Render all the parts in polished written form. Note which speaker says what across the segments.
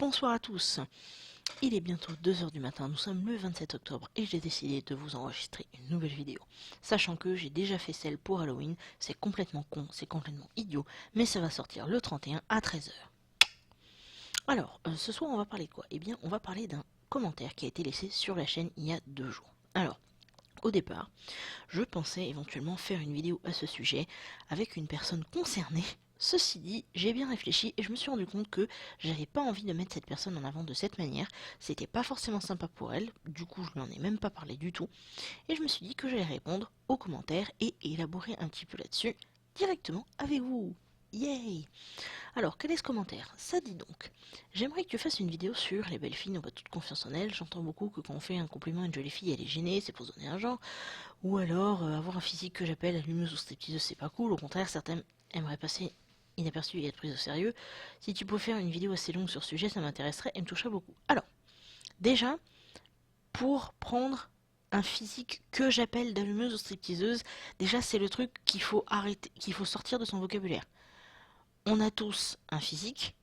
Speaker 1: Bonsoir à tous, il est bientôt 2 heures du matin, nous sommes le 27 octobre et j'ai décidé de vous enregistrer une nouvelle vidéo. Sachant que j'ai déjà fait celle pour Halloween, c'est complètement con, c'est complètement idiot, mais ça va sortir le 31 à 13 heures. Alors, ce soir on va parler de quoi? Eh bien on va parler d'un commentaire qui a été laissé sur la chaîne il y a 2 jours. Alors, au départ, je pensais éventuellement faire une vidéo à ce sujet avec une personne concernée. Ceci dit, j'ai bien réfléchi et je me suis rendu compte que j'avais pas envie de mettre cette personne en avant de cette manière. C'était pas forcément sympa pour elle, du coup je lui en ai même pas parlé du tout. Et je me suis dit que j'allais répondre aux commentaires et élaborer un petit peu là-dessus directement avec vous. Yay! Alors, quel est ce commentaire? Ça dit donc: j'aimerais que tu fasses une vidéo sur les belles filles n'ont pas toute confiance en elles. J'entends beaucoup que quand on fait un compliment à une jolie fille, elle est gênée, c'est pour se donner un genre. Ou alors, avoir un physique que j'appelle allumeuse ou stripteaseuse, c'est pas cool. Au contraire, certaines aimeraient passer inaperçu et être prises au sérieux. Si tu pouvais faire une vidéo assez longue sur ce sujet, ça m'intéresserait et me toucherait beaucoup. Alors, déjà, pour prendre un physique que j'appelle d'allumeuse ou stripteaseuse, déjà c'est le truc qu'il faut arrêter, qu'il faut sortir de son vocabulaire. On a tous un physique.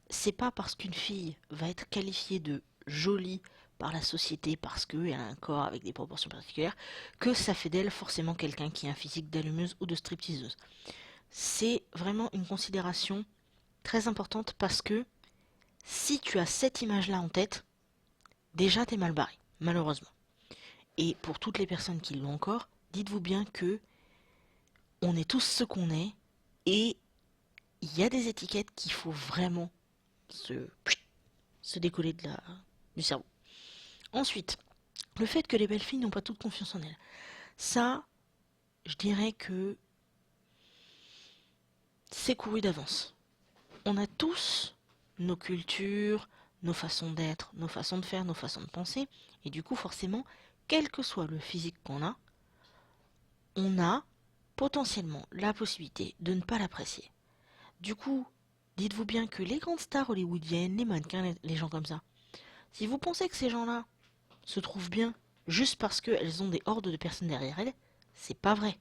Speaker 1: C'est pas parce qu'une fille va être qualifiée de jolie par la société parce qu'elle a un corps avec des proportions particulières que ça fait d'elle forcément quelqu'un qui a un physique d'allumeuse ou de stripteaseuse. C'est vraiment une considération très importante parce que si tu as cette image-là en tête, déjà t'es mal barré, malheureusement. Et pour toutes les personnes qui l'ont encore, dites-vous bien que on est tous ce qu'on est et il y a des étiquettes qu'il faut vraiment se décoller du cerveau. Ensuite, le fait que les belles filles n'ont pas toute confiance en elles. Ça, je dirais que c'est couru d'avance. On a tous nos cultures, nos façons d'être, nos façons de faire, nos façons de penser, et du coup forcément, quel que soit le physique qu'on a, on a potentiellement la possibilité de ne pas l'apprécier. Du coup, dites-vous bien que les grandes stars hollywoodiennes, les mannequins, les gens comme ça, si vous pensez que ces gens-là se trouvent bien juste parce qu'elles ont des hordes de personnes derrière elles, c'est pas vrai.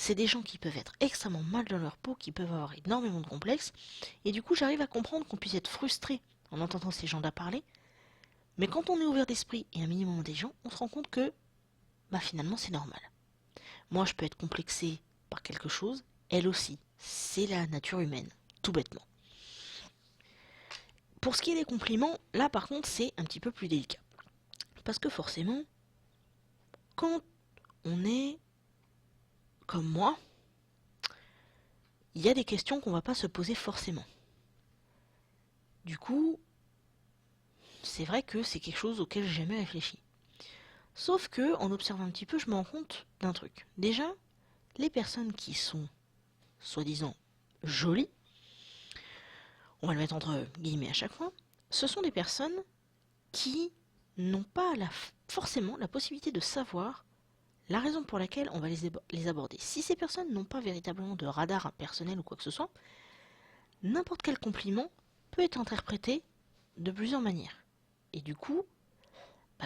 Speaker 1: C'est des gens qui peuvent être extrêmement mal dans leur peau, qui peuvent avoir énormément de complexes, et du coup j'arrive à comprendre qu'on puisse être frustré en entendant ces gens-là parler, mais quand on est ouvert d'esprit et un minimum intelligent, on se rend compte que finalement c'est normal. Moi je peux être complexé par quelque chose, elle aussi, c'est la nature humaine, tout bêtement. Pour ce qui est des compliments, là par contre c'est un petit peu plus délicat. Parce que forcément, quand on est comme moi, il y a des questions qu'on va pas se poser forcément. Du coup, c'est vrai que c'est quelque chose auquel j'ai jamais réfléchi. Sauf que, en observant un petit peu, je me rends compte d'un truc. Déjà, les personnes qui sont, soi-disant, jolies, on va le mettre entre guillemets à chaque fois, ce sont des personnes qui n'ont pas forcément la possibilité de savoir la raison pour laquelle on va les aborder. Si ces personnes n'ont pas véritablement de radar personnel ou quoi que ce soit, n'importe quel compliment peut être interprété de plusieurs manières. Et du coup,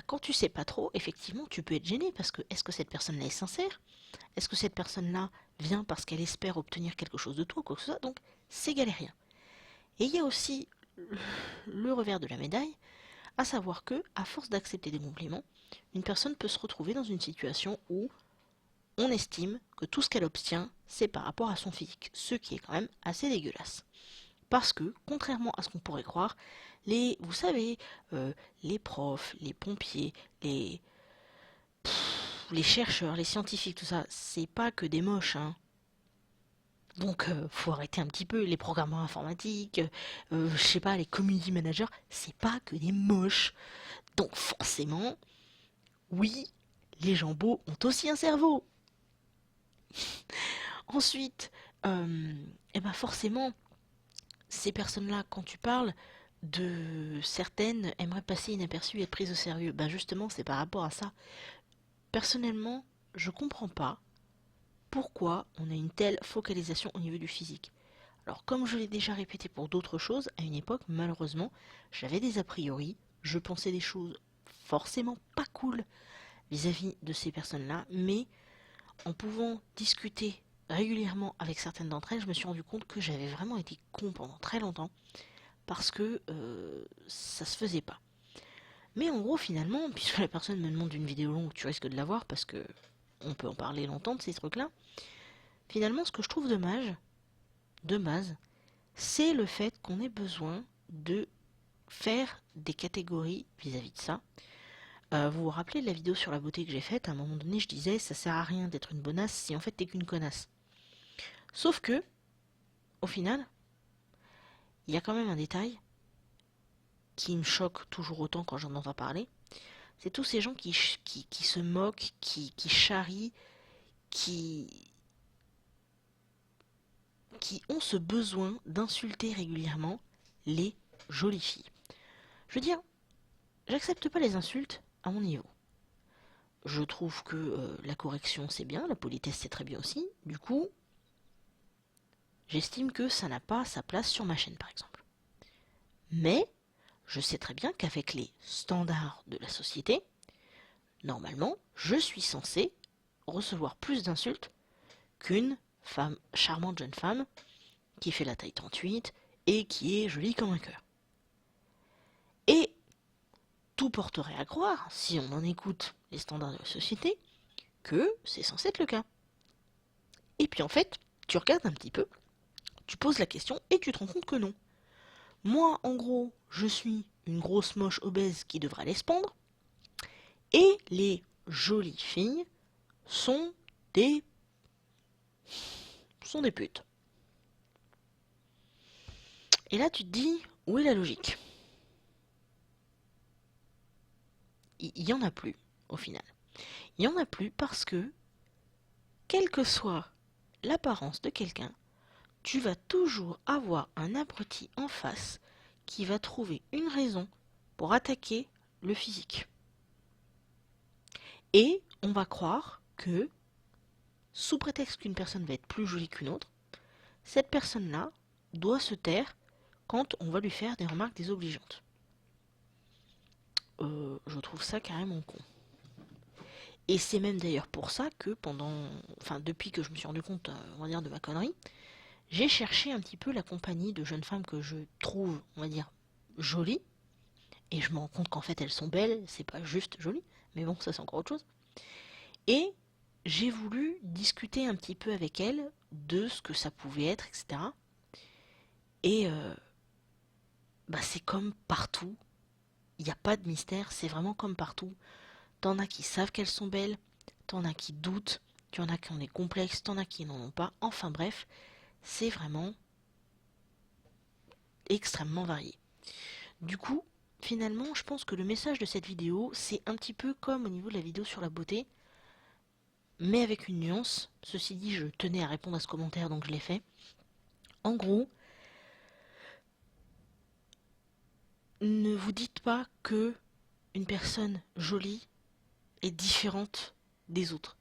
Speaker 1: quand tu sais pas trop, effectivement, tu peux être gêné parce que est-ce que cette personne-là est sincère? Est-ce que cette personne-là vient parce qu'elle espère obtenir quelque chose de toi ou quoi que ce soit? Donc, c'est galérien. Et il y a aussi le revers de la médaille, à savoir que, à force d'accepter des compliments, une personne peut se retrouver dans une situation où on estime que tout ce qu'elle obtient, c'est par rapport à son physique, ce qui est quand même assez dégueulasse. Parce que, contrairement à ce qu'on pourrait croire, vous savez, les profs, les pompiers, les chercheurs, les scientifiques, tout ça, c'est pas que des moches, hein. Donc, faut arrêter un petit peu. Les programmeurs informatiques, je sais pas, les community managers, c'est pas que des moches. Donc, forcément, oui, les gens beaux ont aussi un cerveau. Ensuite, forcément, ces personnes-là, quand tu parles de certaines aimeraient passer inaperçues et être prises au sérieux, justement, c'est par rapport à ça. Personnellement, je comprends pas pourquoi on a une telle focalisation au niveau du physique. Alors, comme je l'ai déjà répété pour d'autres choses, à une époque, malheureusement, j'avais des a priori, je pensais des choses forcément pas cool vis-à-vis de ces personnes-là, mais en pouvant discuter régulièrement avec certaines d'entre elles, je me suis rendu compte que j'avais vraiment été con pendant très longtemps, parce que ça se faisait pas. Mais en gros, finalement, puisque la personne me demande une vidéo longue, tu risques de la voir parce que on peut en parler longtemps de ces trucs-là. Finalement, ce que je trouve dommage, de base, c'est le fait qu'on ait besoin de faire des catégories vis-à-vis de ça. Vous vous rappelez de la vidéo sur la beauté que j'ai faite? À un moment donné, je disais, ça sert à rien d'être une bonasse si en fait t'es qu'une connasse. Sauf que, au final, il y a quand même un détail qui me choque toujours autant quand j'en entends parler. C'est tous ces gens qui se moquent, qui charrient, qui ont ce besoin d'insulter régulièrement les jolies filles. Je veux dire, j'accepte pas les insultes à mon niveau. Je trouve que la correction c'est bien, la politesse c'est très bien aussi. Du coup, j'estime que ça n'a pas sa place sur ma chaîne par exemple. Mais, je sais très bien qu'avec les standards de la société, normalement, je suis censée recevoir plus d'insultes qu'une femme, charmante jeune femme qui fait la taille 38 et qui est jolie comme un cœur. Et tout porterait à croire, si on en écoute les standards de la société, que c'est censé être le cas. Et puis en fait, tu regardes un petit peu, tu poses la question et tu te rends compte que non. Moi, en gros, je suis une grosse moche obèse qui devrait aller se pendre, et les jolies filles sont des putes. Et là, tu te dis, où est la logique? Il y en a plus, au final. Il y en a plus parce que, quelle que soit l'apparence de quelqu'un, tu vas toujours avoir un abruti en face qui va trouver une raison pour attaquer le physique. Et on va croire que, sous prétexte qu'une personne va être plus jolie qu'une autre, cette personne-là doit se taire quand on va lui faire des remarques désobligeantes. Je trouve ça carrément con. Et c'est même d'ailleurs pour ça que depuis que je me suis rendu compte, on va dire, de ma connerie, j'ai cherché un petit peu la compagnie de jeunes femmes que je trouve, on va dire, jolies, et je me rends compte qu'en fait elles sont belles, c'est pas juste joli, mais bon, ça c'est encore autre chose. Et j'ai voulu discuter un petit peu avec elles de ce que ça pouvait être, etc. Et c'est comme partout, il n'y a pas de mystère, c'est vraiment comme partout. T'en as qui savent qu'elles sont belles, t'en as qui doutent, t'en as qui ont des complexes, t'en as qui n'en ont pas. Enfin bref, c'est vraiment extrêmement varié. Du coup, finalement, je pense que le message de cette vidéo, c'est un petit peu comme au niveau de la vidéo sur la beauté, mais avec une nuance. Ceci dit, je tenais à répondre à ce commentaire, donc je l'ai fait. En gros, ne vous dites pas que une personne jolie est différente des autres.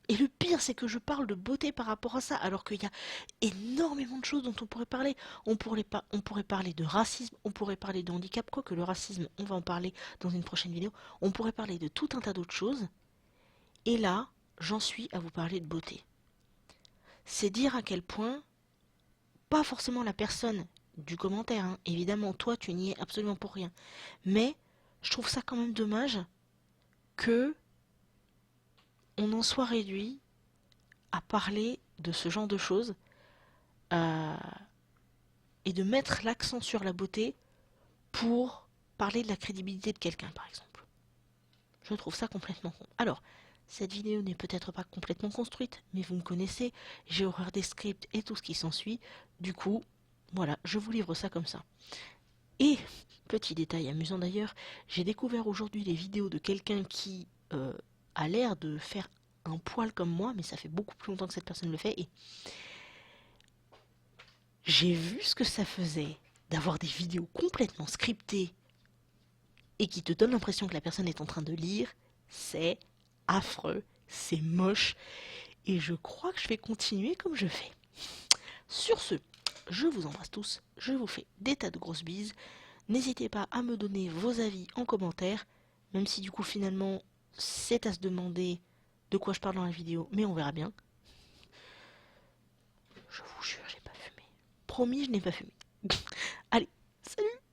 Speaker 1: Et le pire, c'est que je parle de beauté par rapport à ça, alors qu'il y a énormément de choses dont on pourrait parler. On pourrait parler de racisme, on pourrait parler de handicap, quoique le racisme, on va en parler dans une prochaine vidéo. On pourrait parler de tout un tas d'autres choses. Et là, j'en suis à vous parler de beauté. C'est dire à quel point, pas forcément la personne du commentaire, hein, évidemment, toi, tu n'y es absolument pour rien. Mais je trouve ça quand même dommage que on en soit réduit à parler de ce genre de choses et de mettre l'accent sur la beauté pour parler de la crédibilité de quelqu'un, par exemple. Je trouve ça complètement con. Alors, cette vidéo n'est peut-être pas complètement construite, mais vous me connaissez, j'ai horreur des scripts et tout ce qui s'ensuit. Du coup, voilà, je vous livre ça comme ça. Et, petit détail amusant d'ailleurs, j'ai découvert aujourd'hui les vidéos de quelqu'un qui a l'air de faire un poil comme moi, mais ça fait beaucoup plus longtemps que cette personne le fait, et j'ai vu ce que ça faisait d'avoir des vidéos complètement scriptées et qui te donnent l'impression que la personne est en train de lire. C'est affreux, c'est moche, et je crois que je vais continuer comme je fais. Sur ce, je vous embrasse tous, je vous fais des tas de grosses bises. N'hésitez pas à me donner vos avis en commentaire, même si du coup finalement c'est à se demander de quoi je parle dans la vidéo, mais on verra bien. Je vous jure, j'ai pas fumé. Promis, je n'ai pas fumé. Allez, salut!